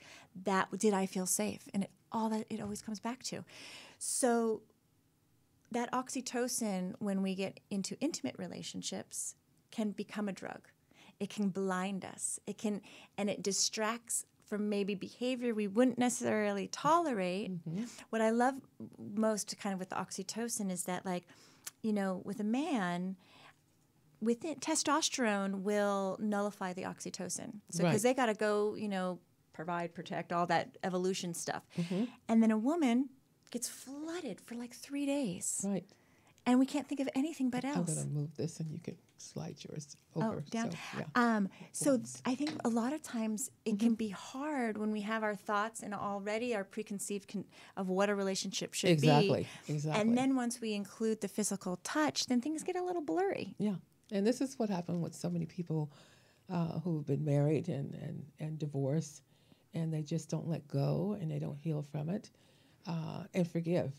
Did I feel safe? And it always comes back to. So that oxytocin, when we get into intimate relationships, can become a drug. It can blind us. And it distracts from maybe behavior we wouldn't necessarily tolerate. What I love most kind of with the oxytocin is that, with a man, with it, testosterone will nullify the oxytocin. So because they got to go, provide, protect, all that evolution stuff. And then a woman gets flooded for 3 days.
Right.
and we can't think of anything but else.
I'm going to move this, and you can slide yours over.
Down.
So, yeah.
So I think a lot of times it can be hard when we have our thoughts and already our preconceived of what a relationship should
Exactly.
be. And then once we include the physical touch, then things get a little blurry.
Yeah. And this is what happened with so many people who've been married and divorced, and they just don't let go, and they don't heal from it, and forgive.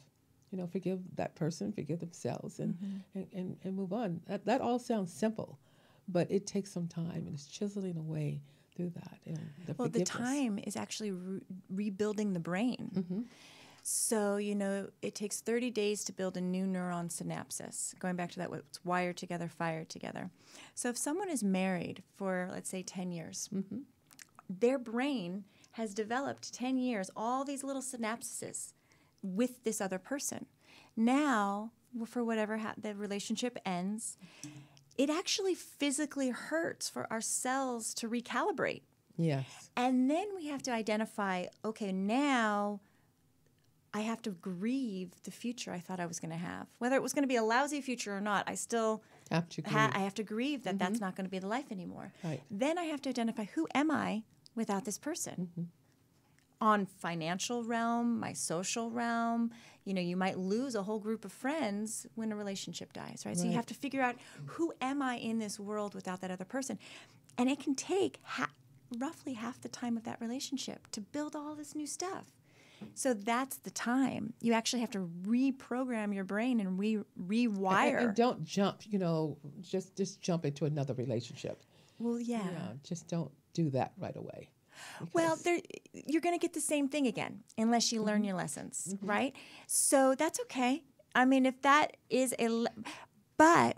Forgive that person, forgive themselves, and move on. That all sounds simple, but it takes some time, and it's chiseling away through that. And
the time is actually rebuilding the brain.
Mm-hmm.
So, it takes 30 days to build a new neuron synapses, going back to that, what's wired together, fired together. So if someone is married for, let's say, 10 years, their brain has developed 10 years, all these little synapses with this other person. Now, for whatever the relationship ends, it actually physically hurts for our cells to recalibrate.
Yes.
And then we have to identify, okay, now I have to grieve the future I thought I was going to have. Whether it was going to be a lousy future or not, I still
have to grieve.
I have to grieve that that's not going to be the life anymore.
Right.
Then I have to identify, who am I without this person? On financial realm, my social realm, you might lose a whole group of friends when a relationship dies, right? So you have to figure out, who am I in this world without that other person? And it can take roughly half the time of that relationship to build all this new stuff. So that's the time. You actually have to reprogram your brain and rewire.
And don't jump, just jump into another relationship.
Well, yeah.
Just don't do that right away.
Well, you're going to get the same thing again unless you learn your lessons, right? So that's okay. I mean, if that is but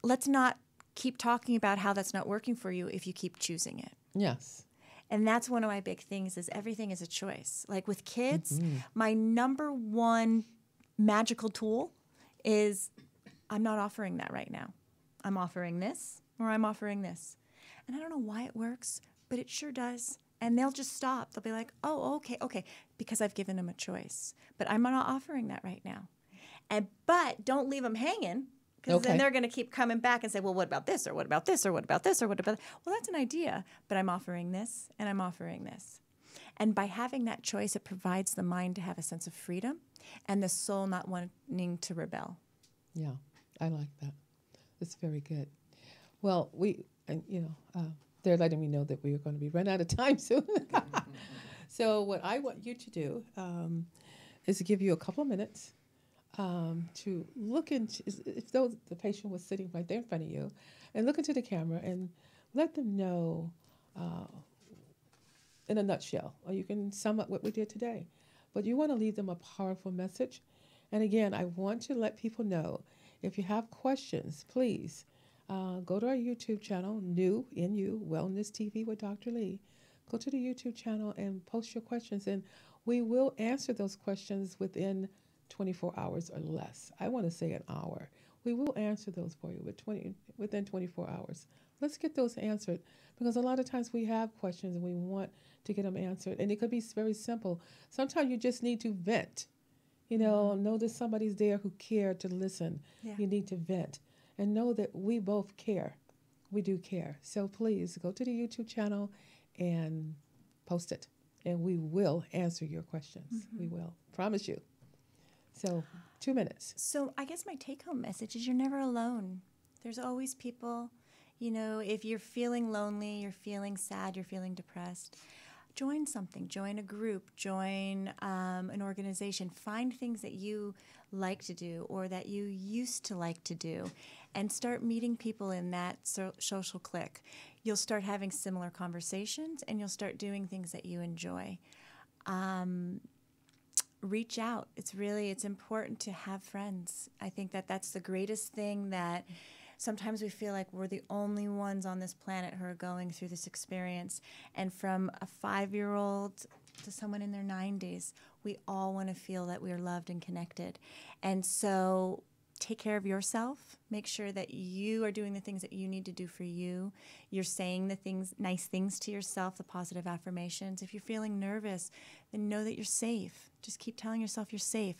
let's not keep talking about how that's not working for you if you keep choosing it.
Yes.
And that's one of my big things, is everything is a choice. Like with kids, my number one magical tool is, I'm not offering that right now. I'm offering this, or I'm offering this. And I don't know why it works, but it sure does. And they'll just stop. They'll be like, oh, okay, because I've given them a choice. But I'm not offering that right now. But don't leave them hanging, because then they're going to keep coming back and say, well, what about this, or what about this, or what about this, or what about that? Well, that's an idea, but I'm offering this, and I'm offering this. And by having that choice, it provides the mind to have a sense of freedom and the soul not wanting to rebel.
Yeah, I like that. That's very good. Well, they're letting me know that we are going to be running out of time soon. So what I want you to do is to give you a couple of minutes to look into, if though the patient was sitting right there in front of you, and look into the camera and let them know in a nutshell, or you can sum up what we did today. But you want to leave them a powerful message. And again, I want to let people know, if you have questions, please go to our YouTube channel, NU Wellness TV with Dr. Lee. Go to the YouTube channel and post your questions, and we will answer those questions within 24 hours or less. I want to say an hour. We will answer those for you within 24 hours. Let's get those answered, because a lot of times we have questions and we want to get them answered. And it could be very simple. Sometimes you just need to vent. Know that somebody's there who cared to listen. Yeah. You need to vent. And know that we both care. We do care. So please go to the YouTube channel and post it. And we will answer your questions. We will. Promise you. So 2 minutes.
So I guess my take-home message is, you're never alone. There's always people. If you're feeling lonely, you're feeling sad, you're feeling depressed, join something. Join a group. Join an organization. Find things that you like to do, or that you used to like to do, and start meeting people in that social clique. You'll start having similar conversations, and you'll start doing things that you enjoy. Reach out. It's important to have friends. I think that's the greatest thing, that sometimes we feel like we're the only ones on this planet who are going through this experience. And from a 5-year-old to someone in their 90s, we all want to feel that we're loved and connected. And so take care of yourself. Make sure that you are doing the things that you need to do for you. You're saying nice things to yourself, the positive affirmations. If you're feeling nervous, then know that you're safe. Just keep telling yourself you're safe.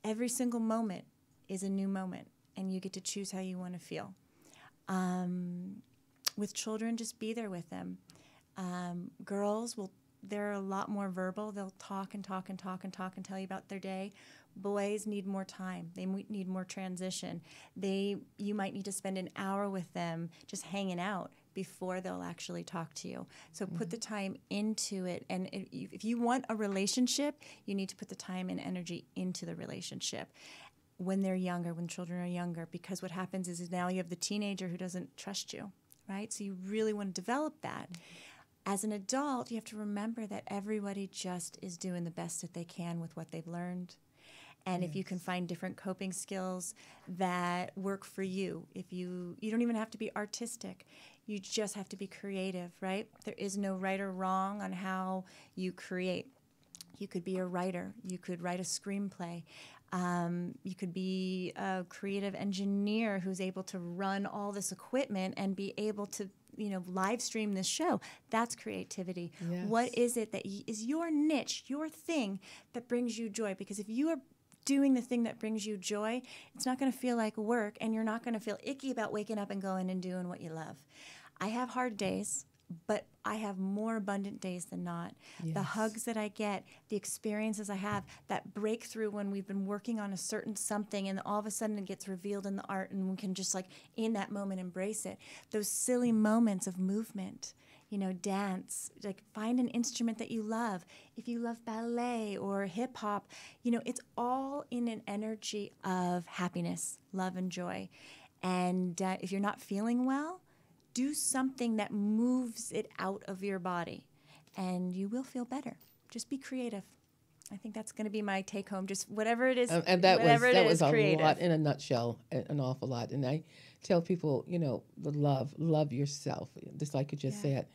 Every single moment is a new moment, and you get to choose how you want to feel. With children, just be there with them. Girls they're a lot more verbal. They'll talk and talk and talk and talk and tell you about their day. Boys need more time. They need more transition. You might need to spend an hour with them just hanging out before they'll actually talk to you. So put the time into it. And if you want a relationship, you need to put the time and energy into the relationship when they're younger, when children are younger, because what happens is now you have the teenager who doesn't trust you, right? So you really want to develop that. As an adult, you have to remember that everybody just is doing the best that they can with what they've learned. And if you can find different coping skills that work for you, if you don't even have to be artistic, you just have to be creative, right? There is no right or wrong on how you create. You could be a writer. You could write a screenplay. You could be a creative engineer who's able to run all this equipment and be able to live stream this show. That's creativity. Yes. What is it that is your niche, your thing that brings you joy? Because if you are doing the thing that brings you joy, it's not going to feel like work, and you're not going to feel icky about waking up and going and doing what you love. I have hard days, but I have more abundant days than not. Yes. The hugs that I get, the experiences I have, that breakthrough when we've been working on a certain something and all of a sudden it gets revealed in the art and we can just in that moment embrace it. Those silly moments of movement, dance, find an instrument that you love. If you love ballet or hip hop, it's all in an energy of happiness, love, and joy. And if you're not feeling well, do something that moves it out of your body, and you will feel better. Just be creative. I think that's going to be my take home. Just whatever it is,
and that was a
creative.
lot in a nutshell, an awful lot. And I tell people, the love yourself, just like you just said.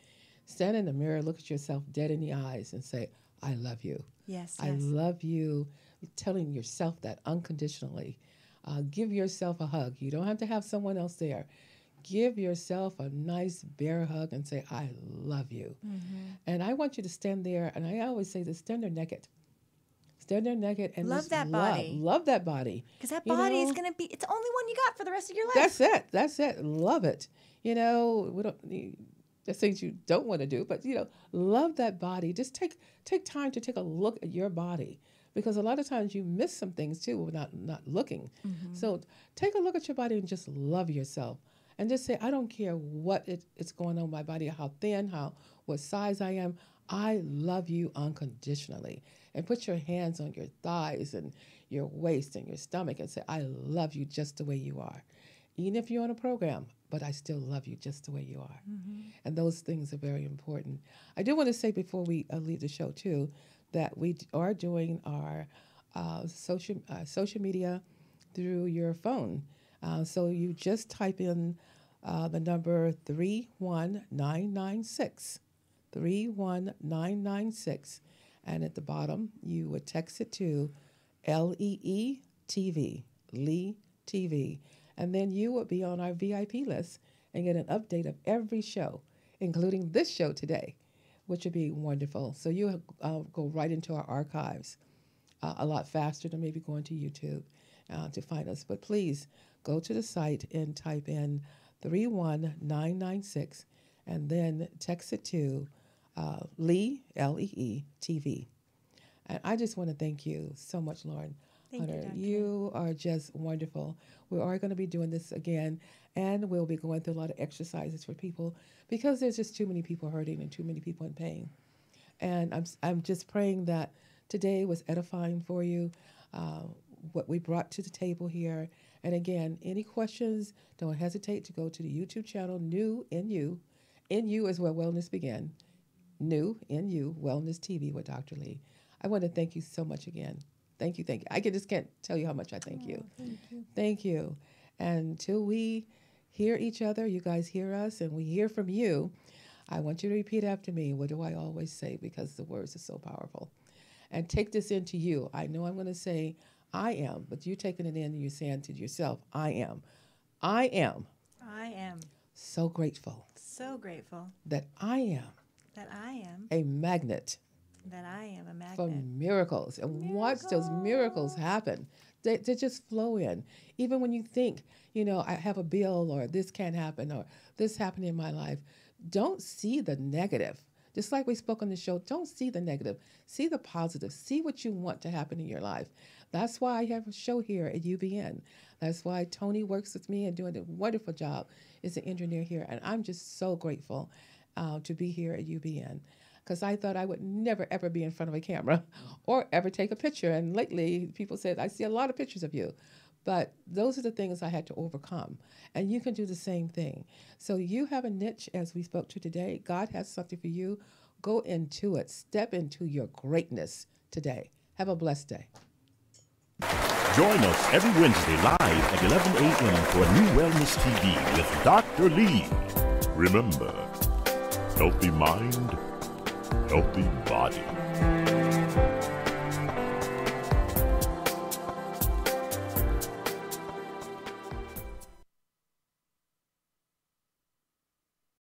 Stand in the mirror, look at yourself dead in the eyes, and say, "I love you."
Yes,
I love you. Telling yourself that unconditionally. Give yourself a hug. You don't have to have someone else there. Give yourself a nice bear hug and say, "I love you." Mm-hmm. And I want you to stand there, and I always say this, stand there naked. Stand there naked and
love that body.
Love that body.
Because that body is going to be, it's the only one you got for the rest of your life.
That's it. Love it. We don't need, there's things you don't want to do, but, love that body. Just take time to take a look at your body. Because a lot of times you miss some things, too, without not looking. Mm-hmm. So take a look at your body and just love yourself. And just say, I don't care what it's going on in my body, how thin, what size I am. I love you unconditionally. And put your hands on your thighs and your waist and your stomach and say, I love you just the way you are. Even if you're on a program, but I still love you just the way you are. Mm-hmm. And those things are very important. I do want to say before we leave the show, too, that we are doing our social media through your phone. So you just type in the number 31996, 31996, and at the bottom you would text it to LEE TV, Lee TV, and then you would be on our VIP list and get an update of every show, including this show today, which would be wonderful. So you go right into our archives a lot faster than maybe going to YouTube to find us. But please go to the site and type in 31996 and then text it to Lee, Lee TV. And I just want to thank you so much, Lauryn.
Thank you, Doctor.
You are just wonderful. We are going to be doing this again, and we'll be going through a lot of exercises for people because there's just too many people hurting and too many people in pain. And I'm just praying that today was edifying for you, what we brought to the table here. And again, any questions, don't hesitate to go to the YouTube channel, New in You. In You is where wellness began. New in You, Wellness TV with Dr. Lee. I want to thank you so much again. Thank you. I just can't tell you how much I thank you.
Thank you.
Thank you. And until we hear each other, you guys hear us, and we hear from you, I want you to repeat after me. What do I always say? Because the words are so powerful. And take this into you. I know I'm going to say, I am, but you taking it in and you're saying to yourself, I am. I am.
I am.
So grateful.
So grateful.
That I am.
That I am.
A magnet.
That I am a magnet.
For miracles. And watch those miracles happen. They just flow in. Even when you think, I have a bill or this can't happen or this happened in my life, don't see the negative. Just like we spoke on the show, don't see the negative. See the positive. See what you want to happen in your life. That's why I have a show here at UBN. That's why Tony works with me and doing a wonderful job as an engineer here. And I'm just so grateful to be here at UBN, because I thought I would never, ever be in front of a camera or ever take a picture. And lately, people said, I see a lot of pictures of you. But those are the things I had to overcome. And you can do the same thing. So you have a niche, as we spoke to today. God has something for you. Go into it. Step into your greatness today. Have a blessed day.
Join us every Wednesday live at 11 a.m. for New Wellness TV with Dr. Lee. Remember, healthy mind, healthy body.